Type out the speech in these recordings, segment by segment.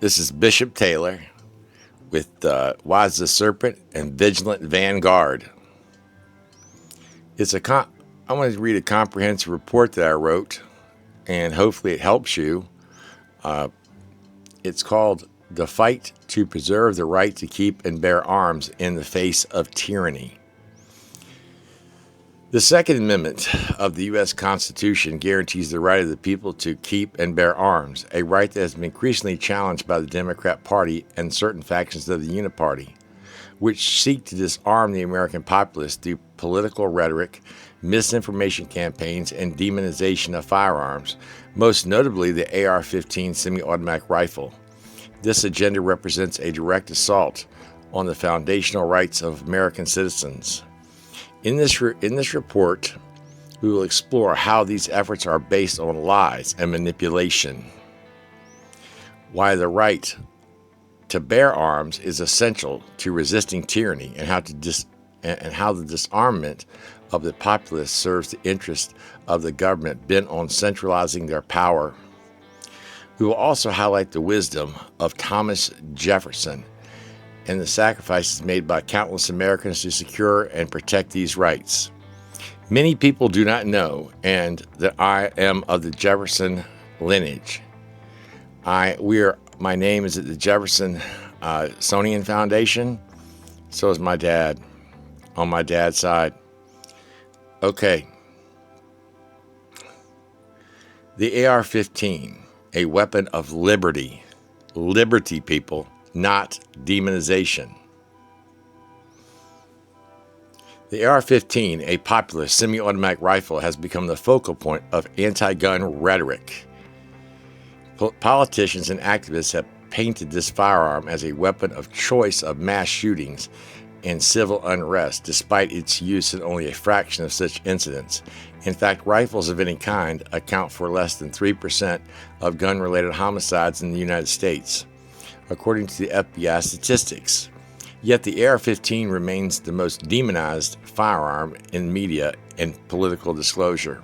This is Bishop Taylor with Wise the Serpent and Vigilant Vanguard. I want to read a comprehensive report that I wrote, and hopefully it helps you. It's called The Fight to Preserve the Right to Keep and Bear Arms in the Face of Tyranny. The Second Amendment of the U.S. Constitution guarantees the right of the people to keep and bear arms, a right that has been increasingly challenged by the Democrat Party and certain factions of the Uniparty, which seek to disarm the American populace through political rhetoric, misinformation campaigns, and demonization of firearms, most notably the AR-15 semi-automatic rifle. This agenda represents a direct assault on the foundational rights of American citizens. In this report, we will explore how these efforts are based on lies and manipulation, why the right to bear arms is essential to resisting tyranny, and how the disarmament of the populace serves the interest of the government bent on centralizing their power. We will also highlight the wisdom of Thomas Jefferson and the sacrifices made by countless Americans to secure and protect these rights. Many people do not know that I am of the Jefferson lineage. My name is at the Jefferson Smithsonian Foundation. So is my dad, on my dad's side. Okay. The AR-15, a weapon of liberty. Liberty, people, not demonization. The AR-15, a popular semi-automatic rifle, has become the focal point of anti-gun rhetoric. Politicians and activists have painted this firearm as a weapon of choice of mass shootings and civil unrest, despite its use in only a fraction of such incidents. In fact, rifles of any kind account for less than 3% of gun-related homicides in the United States, according to the FBI statistics. Yet the AR-15 remains the most demonized firearm in media and political discourse.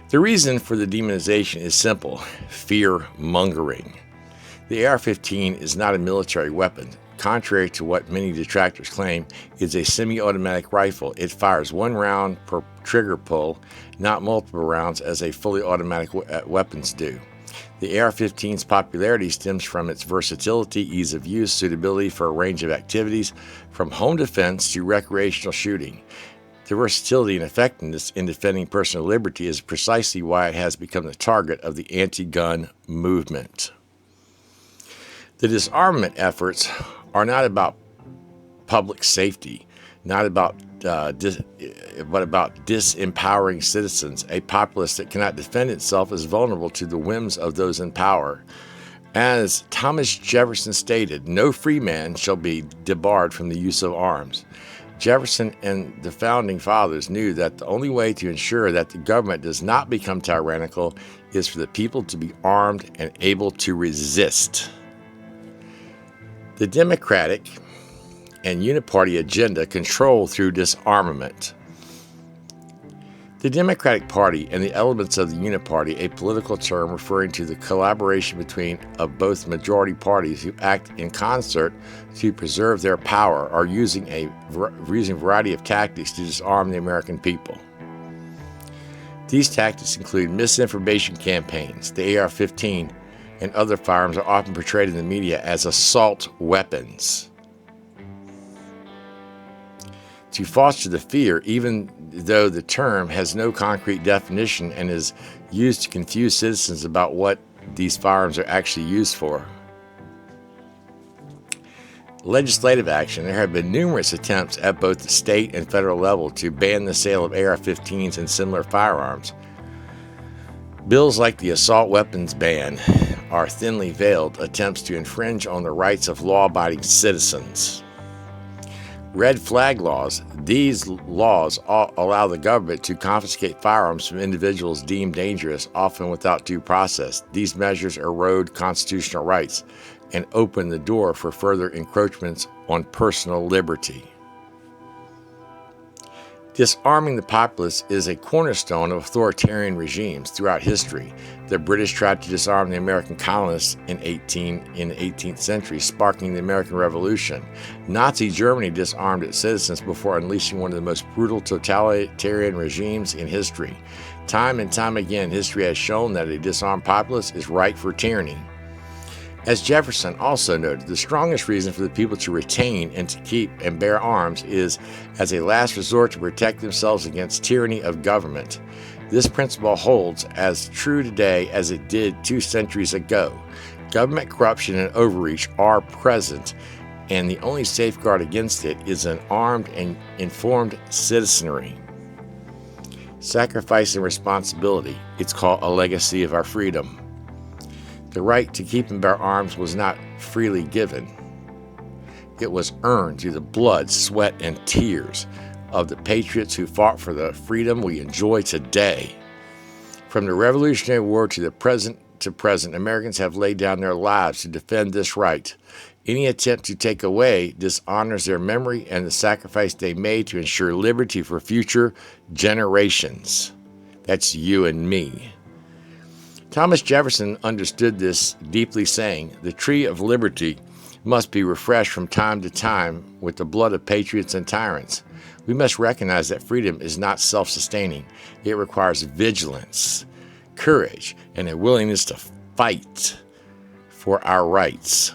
The reason for the demonization is simple: fear-mongering. The AR-15 is not a military weapon. Contrary to what many detractors claim, it's a semi-automatic rifle. It fires one round per trigger pull, not multiple rounds as a fully automatic weapons do. The AR-15's popularity stems from its versatility, ease of use, suitability for a range of activities, from home defense to recreational shooting. The versatility and effectiveness in defending personal liberty is precisely why it has become the target of the anti-gun movement. The disarmament efforts are not about public safety, but about disempowering citizens. A populace that cannot defend itself is vulnerable to the whims of those in power. As Thomas Jefferson stated, no free man shall be debarred from the use of arms. Jefferson and the founding fathers knew that the only way to ensure that the government does not become tyrannical is for the people to be armed and able to resist. The Democratic and Uniparty agenda control through disarmament. The Democratic Party and the elements of the Uniparty, a political term referring to the collaboration of both majority parties who act in concert to preserve their power, are using a variety of tactics to disarm the American people. These tactics include misinformation campaigns. The AR-15 and other firearms are often portrayed in the media as assault weapons to foster the fear, even though the term has no concrete definition and is used to confuse citizens about what these firearms are actually used for. Legislative action. There have been numerous attempts at both the state and federal level to ban the sale of AR-15s and similar firearms. Bills like the assault weapons ban are thinly veiled attempts to infringe on the rights of law-abiding citizens. Red flag laws. These laws allow the government to confiscate firearms from individuals deemed dangerous, often without due process. These measures erode constitutional rights and open the door for further encroachments on personal liberty. Disarming the populace is a cornerstone of authoritarian regimes throughout history. The British tried to disarm the American colonists in the 18th century, sparking the American Revolution. Nazi Germany disarmed its citizens before unleashing one of the most brutal totalitarian regimes in history. Time and time again, history has shown that a disarmed populace is ripe for tyranny. As Jefferson also noted, the strongest reason for the people to retain and to keep and bear arms is as a last resort to protect themselves against tyranny of government. This principle holds as true today as it did 2 centuries ago. Government corruption and overreach are present, and the only safeguard against it is an armed and informed citizenry. Sacrifice and responsibility. It's called a legacy of our freedom. The right to keep and bear arms was not freely given. It was earned through the blood, sweat, and tears of the patriots who fought for the freedom we enjoy today. From the Revolutionary War to the present, Americans have laid down their lives to defend this right. Any attempt to take away dishonors their memory and the sacrifice they made to ensure liberty for future generations. That's you and me. Thomas Jefferson understood this deeply, saying, "The tree of liberty must be refreshed from time to time with the blood of patriots and tyrants." We must recognize that freedom is not self-sustaining. It requires vigilance, courage, and a willingness to fight for our rights.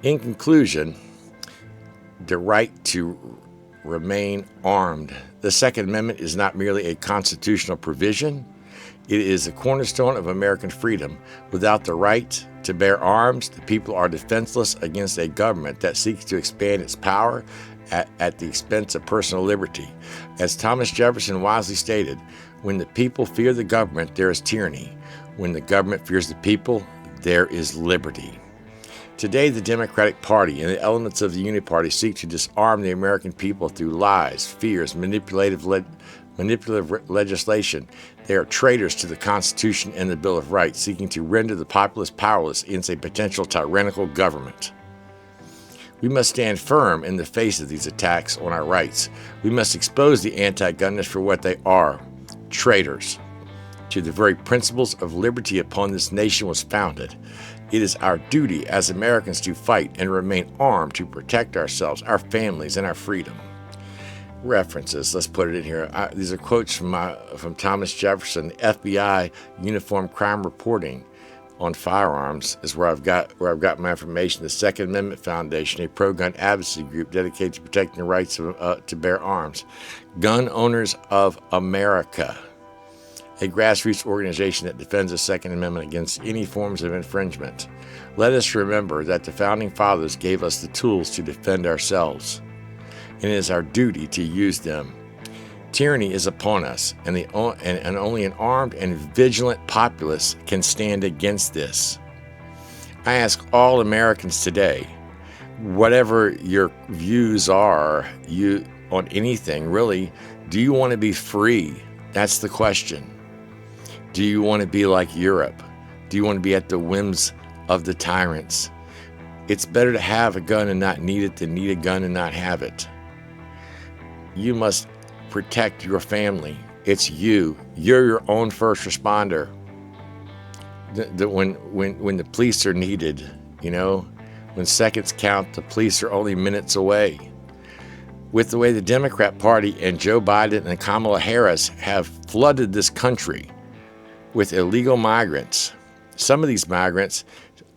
In conclusion, the right to remain armed. The Second Amendment is not merely a constitutional provision. It is a cornerstone of American freedom. Without the right to bear arms, the people are defenseless against a government that seeks to expand its power at the expense of personal liberty. As Thomas Jefferson wisely stated, when the people fear the government, there is tyranny. When the government fears the people, there is liberty. Today, the Democratic Party and the elements of the Unity Party seek to disarm the American people through lies, fears, manipulative legislation. They are traitors to the Constitution and the Bill of Rights, seeking to render the populace powerless against a potential tyrannical government. We must stand firm in the face of these attacks on our rights. We must expose the anti-gunners for what they are, traitors to the very principles of liberty upon this nation was founded. It is our duty as Americans to fight and remain armed to protect ourselves, our families, and our freedom. References, let's put it in here. These are quotes from Thomas Jefferson. FBI Uniform Crime Reporting on Firearms is where I've got my information. The Second Amendment Foundation, a pro-gun advocacy group dedicated to protecting the rights to bear arms. Gun Owners of America, a grassroots organization that defends the Second Amendment against any forms of infringement. Let us remember that the Founding Fathers gave us the tools to defend ourselves, and it is our duty to use them. Tyranny is upon us, and only an armed and vigilant populace can stand against this. I ask all Americans today, whatever your views are on anything, really, do you want to be free? That's the question. Do you want to be like Europe? Do you want to be at the whims of the tyrants? It's better to have a gun and not need it than need a gun and not have it. You must protect your family. It's you. You're your own first responder. When the police are needed, when seconds count, the police are only minutes away. With the way the Democrat Party and Joe Biden and Kamala Harris have flooded this country with illegal migrants. Some of these migrants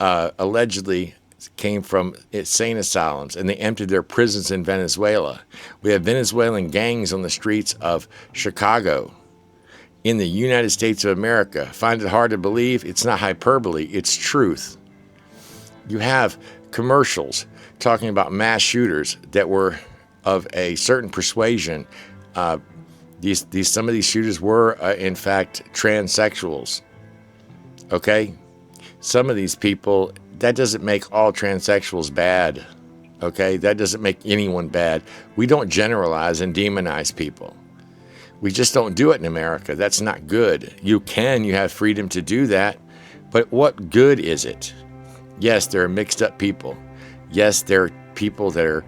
allegedly came from insane asylums, and they emptied their prisons in Venezuela. We have Venezuelan gangs on the streets of Chicago in the United States of America. Find it hard to believe? It's not hyperbole, it's truth. You have commercials talking about mass shooters that were of a certain persuasion. Some of these shooters were, in fact, transsexuals. Okay? Some of these people, that doesn't make all transsexuals bad. Okay? That doesn't make anyone bad. We don't generalize and demonize people. We just don't do it in America. That's not good. You have freedom to do that, but what good is it? Yes, there are mixed up people. Yes, there are people that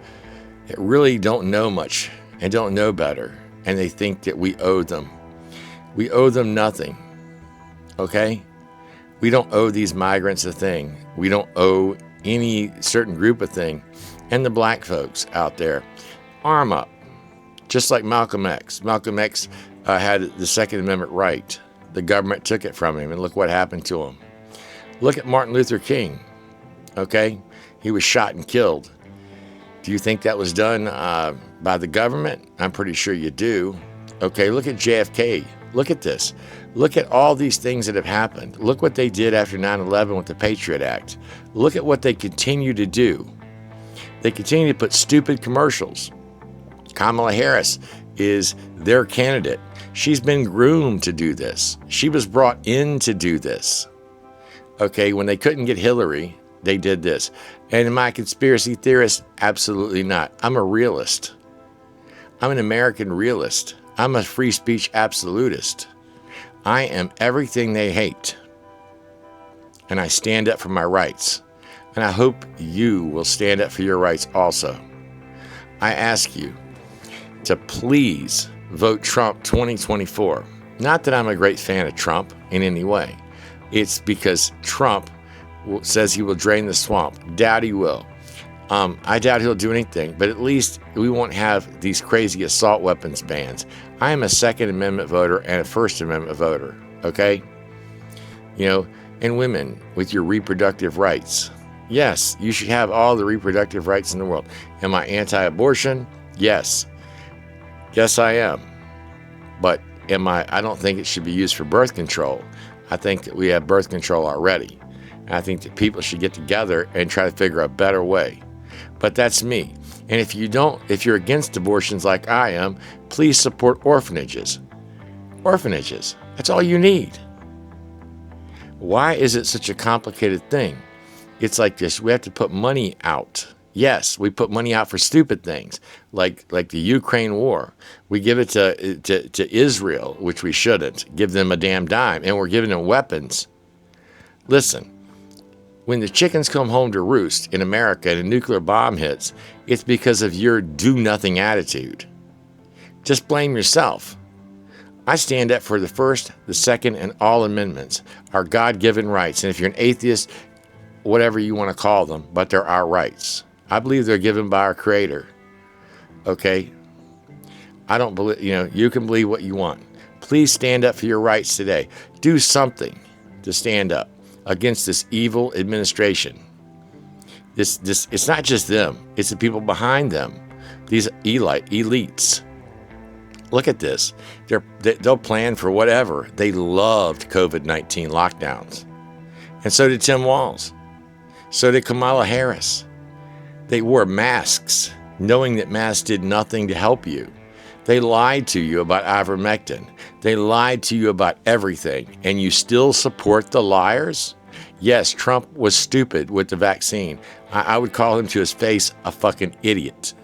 really don't know much and don't know better, and they think that we owe them. We owe them nothing, okay? We don't owe these migrants a thing. We don't owe any certain group a thing. And the black folks out there, arm up. Just like Malcolm X. Malcolm X had the Second Amendment right. The government took it from him, and look what happened to him. Look at Martin Luther King, okay? He was shot and killed. Do you think that was done by the government? I'm pretty sure you do. Okay, look at JFK. Look at this. Look at all these things that have happened. Look what they did after 9/11 with the Patriot Act. Look at what they continue to do. They continue to put stupid commercials. Kamala Harris is their candidate. She's been groomed to do this. She was brought in to do this. Okay, when they couldn't get Hillary, they did this. And am I a conspiracy theorist? Absolutely not. I'm a realist. I'm an American realist. I'm a free speech absolutist. I am everything they hate. And I stand up for my rights. And I hope you will stand up for your rights also. I ask you to please vote Trump 2024. Not that I'm a great fan of Trump in any way. It's because Trump says he will drain the swamp. Doubt he will. I doubt he'll do anything, but at least we won't have these crazy assault weapons bans. I am a Second Amendment voter and a First Amendment voter, okay? You know, and women with your reproductive rights. Yes, you should have all the reproductive rights in the world. Am I anti-abortion? Yes. Yes, I am. But I don't think it should be used for birth control. I think that we have birth control already. And I think that people should get together and try to figure a better way. But that's me. And if you're against abortions like I am, please support orphanages. Orphanages. That's all you need. Why is it such a complicated thing? It's like this. We have to put money out. Yes, we put money out for stupid things, like the Ukraine war. We give it to Israel, which we shouldn't. Give them a damn dime. And we're giving them weapons. Listen. When the chickens come home to roost in America and a nuclear bomb hits, it's because of your do-nothing attitude. Just blame yourself. I stand up for the First, the Second, and all amendments, our God-given rights. And if you're an atheist, whatever you want to call them, but they're our rights. I believe they're given by our Creator. Okay? I don't believe, you can believe what you want. Please stand up for your rights today. Do something to stand up against this evil administration. It's not just them. It's the people behind them. These elites. Look at this. They'll plan for whatever. They loved COVID-19 lockdowns. And so did Tim Walz. So did Kamala Harris. They wore masks, knowing that masks did nothing to help you. They lied to you about ivermectin. They lied to you about everything, and you still support the liars? Yes, Trump was stupid with the vaccine. I would call him to his face a fucking idiot.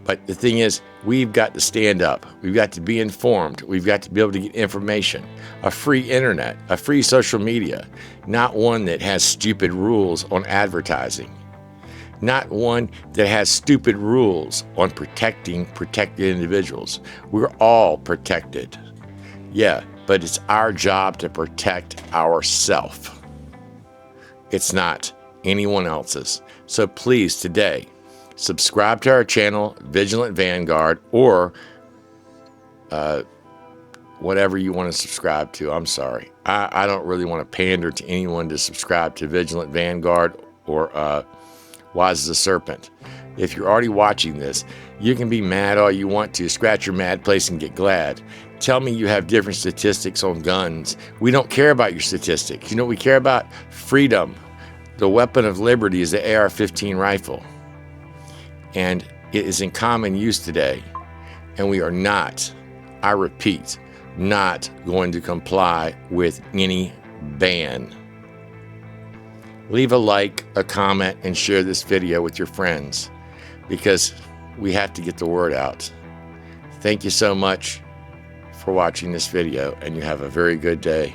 But the thing is, we've got to stand up. We've got to be informed. We've got to be able to get information. A free internet, a free social media, not one that has stupid rules on advertising. Not one that has stupid rules on protected individuals. We're all protected. Yeah, but it's our job to protect ourselves. It's not anyone else's. So please, today, subscribe to our channel, Vigilant Vanguard, or whatever you want to subscribe to. I'm sorry. I don't really want to pander to anyone to subscribe to Vigilant Vanguard or Wise as a Serpent. If you're already watching this, you can be mad all you want to. Scratch your mad place and get glad. Tell me you have different statistics on guns. We don't care about your statistics. You know what we care about? Freedom. The weapon of liberty is the AR-15 rifle. And it is in common use today. And we are not, I repeat, not going to comply with any ban. Leave a like, a comment, and share this video with your friends because we have to get the word out. Thank you so much for watching this video, and you have a very good day.